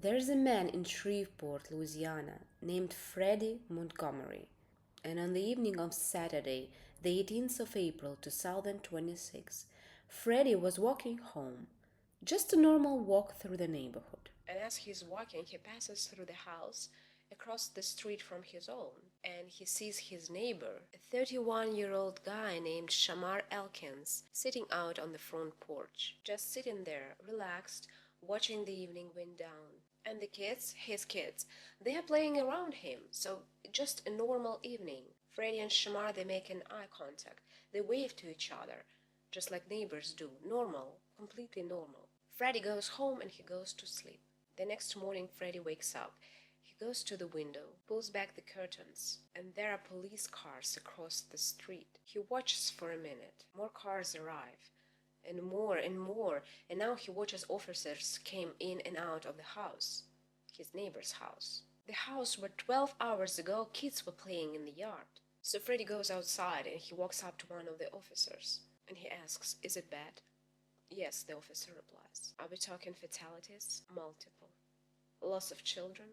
There's a man in Shreveport, Louisiana, named Freddie Montgomery, and on the evening of Saturday, the 18th of April 2026, Freddie was walking home, just a normal walk through the neighborhood. And as he's walking, he passes through the house across the street from his own, and he sees his neighbor, a 31-year-old guy named Shamar Elkins, sitting out on the front porch, just sitting there, relaxed, watching the evening wind down. And the kids, his kids, they are playing around him, so just a normal evening. Freddie and Shamar, they make an eye contact. They wave to each other, just like neighbors do. Normal, completely normal. Freddie goes home and he goes to sleep. The next morning, Freddie wakes up. He goes to the window, pulls back the curtains, and there are police cars across the street. He watches for a minute. More cars arrive, and more, and now he watches officers came in and out of the house, his neighbor's house. The house where 12 hours ago kids were playing in the yard. So Freddie goes outside and he walks up to one of the officers, and he asks, "Is it bad?" "Yes," the officer replies. "Are we talking fatalities?" "Multiple." "Loss of children?"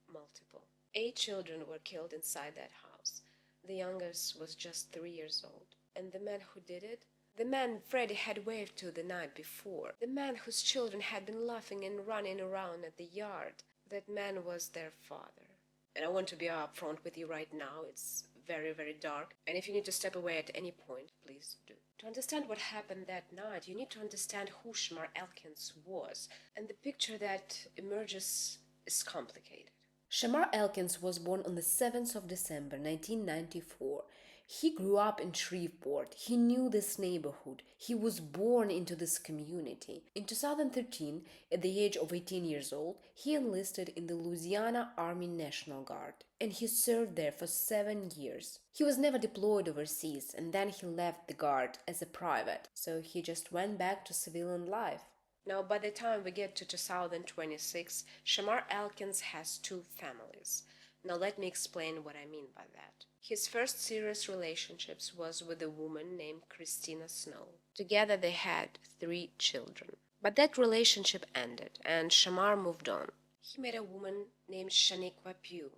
"Multiple." 8 children were killed inside that house. The youngest was just 3 years old. And the man who did it? The man Freddie had waved to the night before. The man whose children had been laughing and running around at the yard. That man was their father. And I want to be upfront with you right now. It's very, very dark. And if you need to step away at any point, please do. To understand what happened that night, you need to understand who Shamar Elkins was. And the picture that emerges is complicated. Shamar Elkins was born on the 7th of December 1994. He grew up in Shreveport. He knew this neighborhood. He was born into this community. In 2013, at the age of 18 years old, he enlisted in the Louisiana Army National Guard, and he served there for 7 years. He was never deployed overseas, and then he left the Guard as a private, so he just went back to civilian life. Now, by the time we get to 2026, Shamar Elkins has 2 families. Now, let me explain what I mean by that. His first serious relationships was with a woman named Christina Snow. Together they had 3 children. But that relationship ended, and Shamar moved on. He met a woman named Shaneiqua Pugh.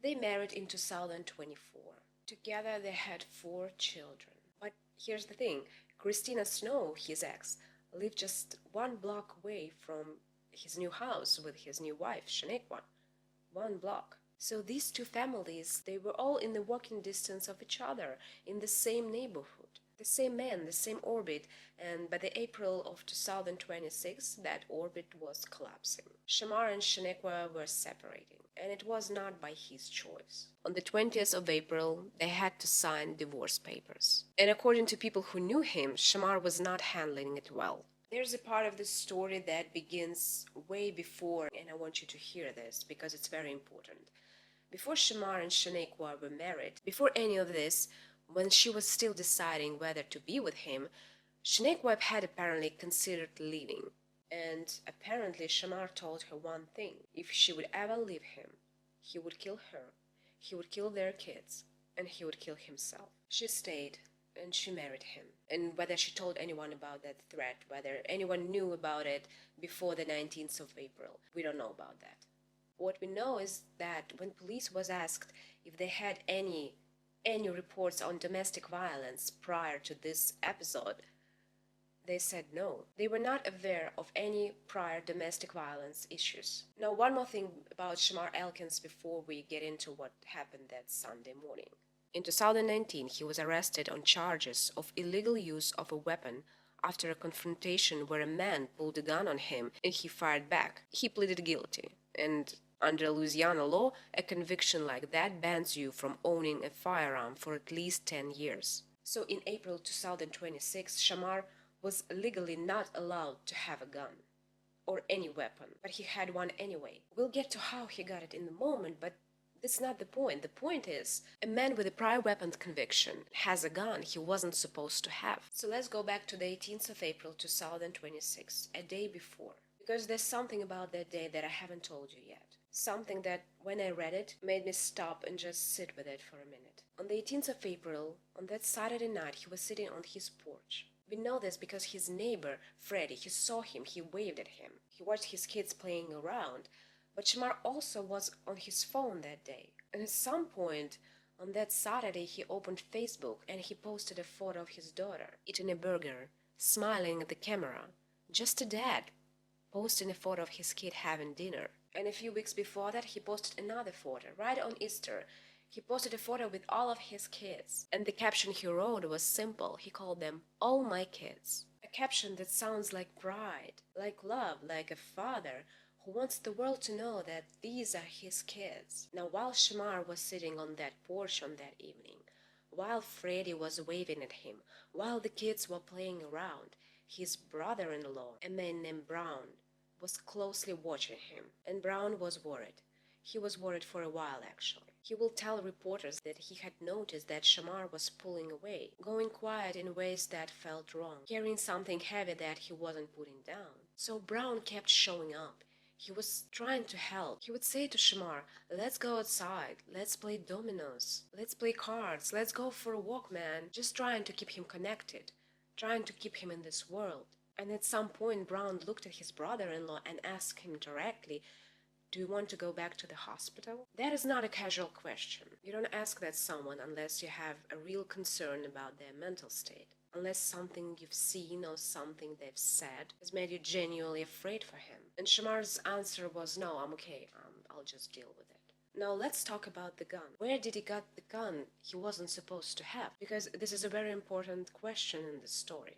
They married in 2024. Together they had 4 children. But here's the thing, Christina Snow, his ex, lived just 1 block away from his new house with his new wife, Shaneiqua. 1 block. So these 2 families, they were all in the walking distance of each other, in the same neighborhood, the same man, the same orbit, and by the April of 2026, that orbit was collapsing. Shamar and Shaneiqua were separating, and it was not by his choice. On the 20th of April, they had to sign divorce papers. And according to people who knew him, Shamar was not handling it well. There's a part of the story that begins way before, and I want you to hear this because it's very important. Before Shamar and Shaneiqua were married, before any of this, when she was still deciding whether to be with him, Shaneiqua had apparently considered leaving. And apparently Shamar told her one thing: if she would ever leave him, he would kill her, he would kill their kids, and he would kill himself. She stayed, and she married him. And whether she told anyone about that threat, whether anyone knew about it before the 19th of April, we don't know about that. What we know is that when police was asked if they had any reports on domestic violence prior to this episode, they said no. They were not aware of any prior domestic violence issues. Now, one more thing about Shamar Elkins before we get into what happened that Sunday morning. In 2019, he was arrested on charges of illegal use of a weapon after a confrontation where a man pulled a gun on him and he fired back. He pleaded guilty, and under Louisiana law, a conviction like that bans you from owning a firearm for at least 10 years. So in April 2026, Shamar was legally not allowed to have a gun or any weapon, but he had one anyway. We'll get to how he got it in the moment, but that's not the point. The point is, a man with a prior weapons conviction has a gun he wasn't supposed to have. So let's go back to the 18th of April 2026, a day before. Because there's something about that day that I haven't told you yet. Something that, when I read it, made me stop and just sit with it for a minute. On the 18th of April, on that Saturday night, he was sitting on his porch. We know this because his neighbor, Freddie, he saw him, he waved at him. He watched his kids playing around, But Shamar also was on his phone that day. And at some point on that Saturday, he opened Facebook and he posted a photo of his daughter eating a burger, smiling at the camera. Just a dad posting a photo of his kid having dinner. And a few weeks before that, he posted another photo right on Easter. He posted a photo with all of his kids. And the caption he wrote was simple. He called them all my kids. A caption that sounds like pride, like love, like a father who wants the world to know that these are his kids. Now, while Shamar was sitting on that porch on that evening, while Freddie was waving at him, while the kids were playing around, his brother-in-law, a man named Brown, was closely watching him, and Brown was worried. He was worried for a while, actually. He will tell reporters that he had noticed that Shamar was pulling away, going quiet in ways that felt wrong, carrying something heavy that he wasn't putting down. So Brown kept showing up. He was trying to help. He would say to Shamar, let's go outside, let's play dominoes, let's play cards, let's go for a walk, man. Just trying to keep him connected, trying to keep him in this world. And at some point, Brown looked at his brother-in-law and asked him directly, do you want to go back to the hospital? That is not a casual question. You don't ask that someone unless you have a real concern about their mental state. Unless something you've seen or something they've said has made you genuinely afraid for him. And Shamar's answer was, no, I'm okay. I'll just deal with it. Now let's talk about the gun. Where did he get the gun he wasn't supposed to have? Because this is a very important question in the story.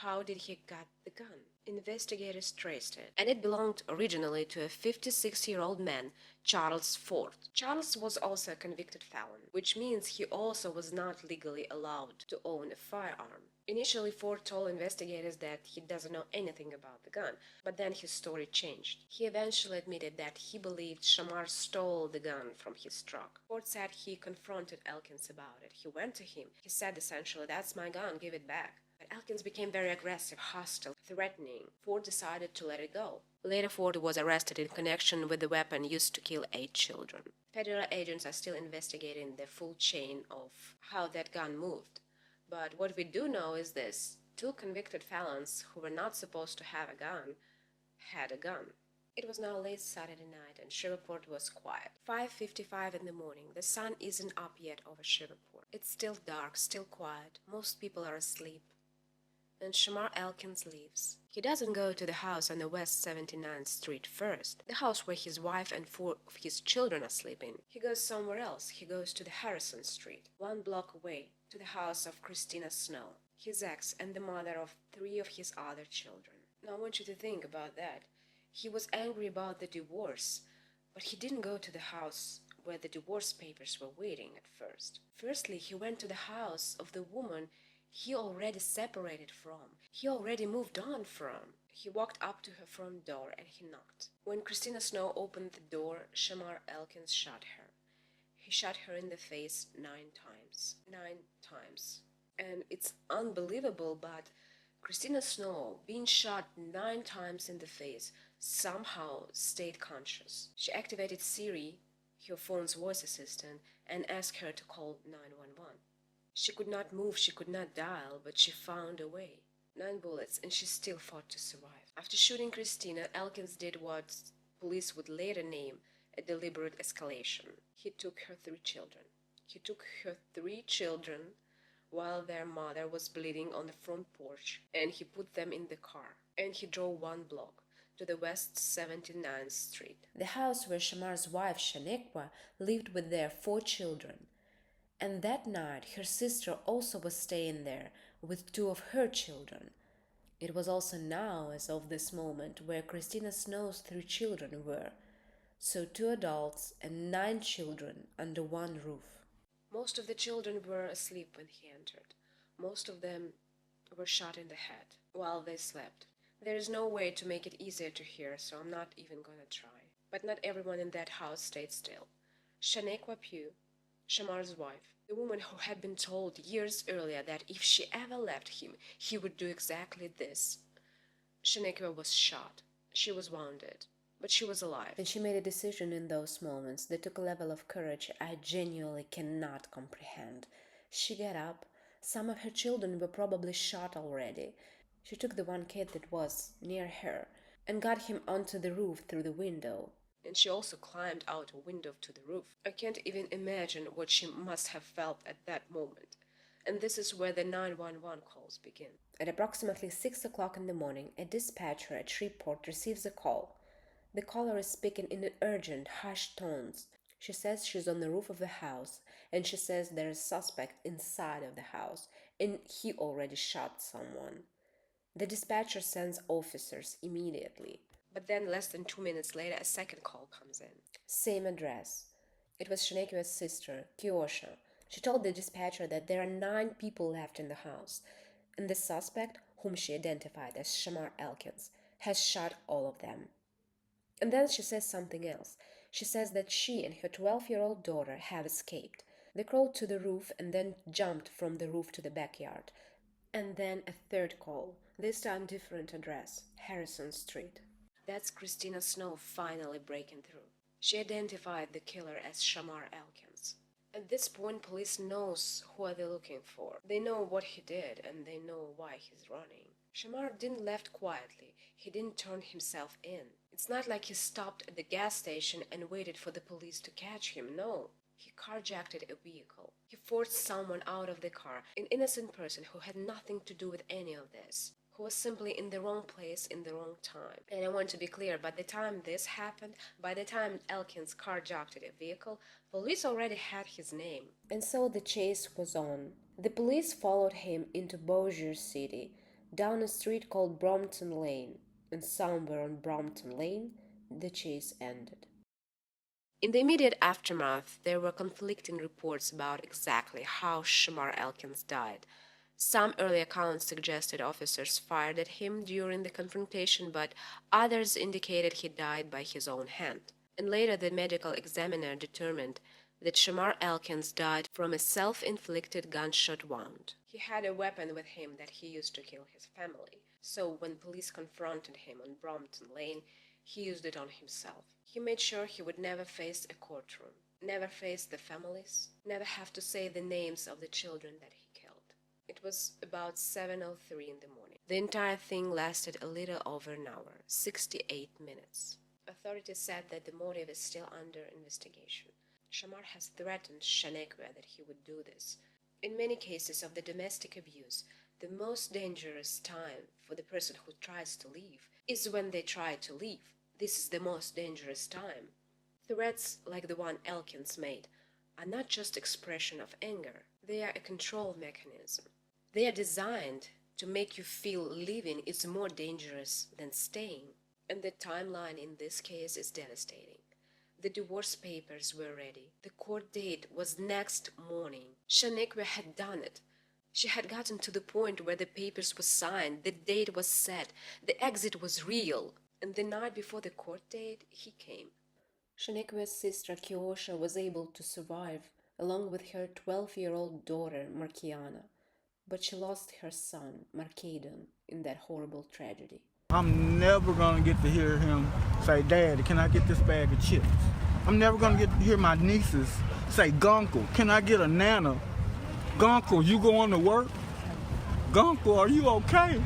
How did he get the gun? Investigators traced it, and it belonged originally to a 56-year-old man, Charles Ford. Charles was also a convicted felon, which means he also was not legally allowed to own a firearm. Initially, Ford told investigators that he doesn't know anything about the gun, but then his story changed. He eventually admitted that he believed Shamar stole the gun from his truck. Ford said he confronted Elkins about it. He went to him. He said essentially, that's my gun, give it back. But Elkins became very aggressive, hostile, threatening. Ford decided to let it go. Later, Ford was arrested in connection with the weapon used to kill 8 children. Federal agents are still investigating the full chain of how that gun moved. But what we do know is this: 2 convicted felons who were not supposed to have a gun had a gun. It was now late Saturday night and Shreveport was quiet. 5:55 in the morning. The sun isn't up yet over Shreveport. It's still dark, still quiet. Most people are asleep. And Shamar Elkins leaves. He doesn't go to the house on the West 79th Street first, the house where his wife and 4 of his children are sleeping. He goes somewhere else. He goes to the Harrison Street, 1 block away, to the house of Christina Snow, his ex and the mother of 3 of his other children. Now I want you to think about that. He was angry about the divorce, but he didn't go to the house where the divorce papers were waiting at first. Firstly, he went to the house of the woman he already separated from, he already moved on from. He walked up to her front door and he knocked. When Christina Snow opened the door, Shamar Elkins shot her. He shot her in the face 9 times. 9 times. And it's unbelievable, but Christina Snow, being shot 9 times in the face, somehow stayed conscious. She activated Siri, her phone's voice assistant, and asked her to call 911. She could not move, she could not dial, but she found a way. 9 bullets, and she still fought to survive. After shooting Christina, Elkins did what police would later name a deliberate escalation. He took her 3 children. He took her 3 children while their mother was bleeding on the front porch, and he put them in the car. And he drove 1 block to the West 79th Street, the house where Shamar's wife Shaneiqua lived with their 4 children. And that night her sister also was staying there with 2 of her children. It was also now, as of this moment, where Christina Snow's 3 children were, so 2 adults and 9 children under one roof. Most of the children were asleep when he entered. Most of them were shot in the head while they slept. There is no way to make it easier to hear, so I'm not even gonna try. But not everyone in that house stayed still. Shaneiqua Pugh, Shamar's wife, the woman who had been told years earlier that if she ever left him, he would do exactly this. Shaneiqua was shot. She was wounded, but she was alive. And she made a decision in those moments that took a level of courage I genuinely cannot comprehend. She got up. Some of her children were probably shot already. She took the one kid that was near her and got him onto the roof through the window. And she also climbed out a window to the roof. I can't even imagine what she must have felt at that moment. And this is where the 911 calls begin. At approximately 6 o'clock in the morning, a dispatcher at Shreveport receives a call. The caller is speaking in urgent, hushed tones. She says she's on the roof of the house, and she says there is a suspect inside of the house, and he already shot someone. The dispatcher sends officers immediately. But then, less than 2 minutes later, a second call comes in. Same address. It was Shaneiqua's sister, Kiosha. She told the dispatcher that there are 9 people left in the house, and the suspect, whom she identified as Shamar Elkins, has shot all of them. And then she says something else. She says that she and her 12-year-old daughter have escaped. They crawled to the roof and then jumped from the roof to the backyard. And then a third call, this time different address, Harrison Street. That's Christina Snow finally breaking through. She identified the killer as Shamar Elkins. At this point, police knows who are they looking for. They know what he did and they know why he's running. Shamar didn't left quietly. He didn't turn himself in. It's not like he stopped at the gas station and waited for the police to catch him. No. He carjacked a vehicle. He forced someone out of the car, an innocent person who had nothing to do with any of this, who was simply in the wrong place in the wrong time. And I want to be clear, by the time this happened, by the time Elkins carjacked a vehicle, police already had his name. And so the chase was on. The police followed him into Bossier City, down a street called Brompton Lane, and somewhere on Brompton Lane, the chase ended. In the immediate aftermath, there were conflicting reports about exactly how Shamar Elkins died. Some early accounts suggested officers fired at him during the confrontation, but others indicated he died by his own hand. And later, the medical examiner determined that Shamar Elkins died from a self-inflicted gunshot wound. He had a weapon with him that he used to kill his family, so when police confronted him on Brompton Lane, he used it on himself. He made sure he would never face a courtroom, never face the families, never have to say the names of the children that he killed. It was about 7:03 in the morning. The entire thing lasted a little over an hour, 68 minutes. Authorities said that the motive is still under investigation. Shamar has threatened Shaneiqua that he would do this. In many cases of the domestic abuse, the most dangerous time for the person who tries to leave is when they try to leave. This is the most dangerous time. Threats like the one Elkins made are not just expression of anger. They are a control mechanism. They are designed to make you feel leaving is more dangerous than staying. And the timeline in this case is devastating. The divorce papers were ready. The court date was next morning. Shaneiqua had done it. She had gotten to the point where the papers were signed, the date was set, the exit was real. And the night before the court date, he came. Shaneiqua's sister Kiosha was able to survive, along with her 12-year-old daughter Markiana, but she lost her son, Markadon, in that horrible tragedy. I'm never gonna get to hear him say, "Daddy, can I get this bag of chips?" I'm never gonna get to hear my nieces say, "Gunkle, can I get a nana? Gunkle, you going to work? Gunkle, are you okay?"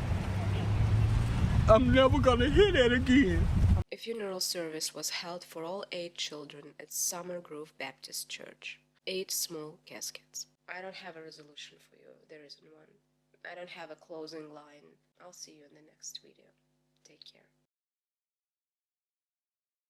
I'm never gonna hear that again. A funeral service was held for all 8 children at Summer Grove Baptist Church. 8 small caskets. I don't have a resolution for you. There isn't one. I don't have a closing line. I'll see you in the next video. Take care.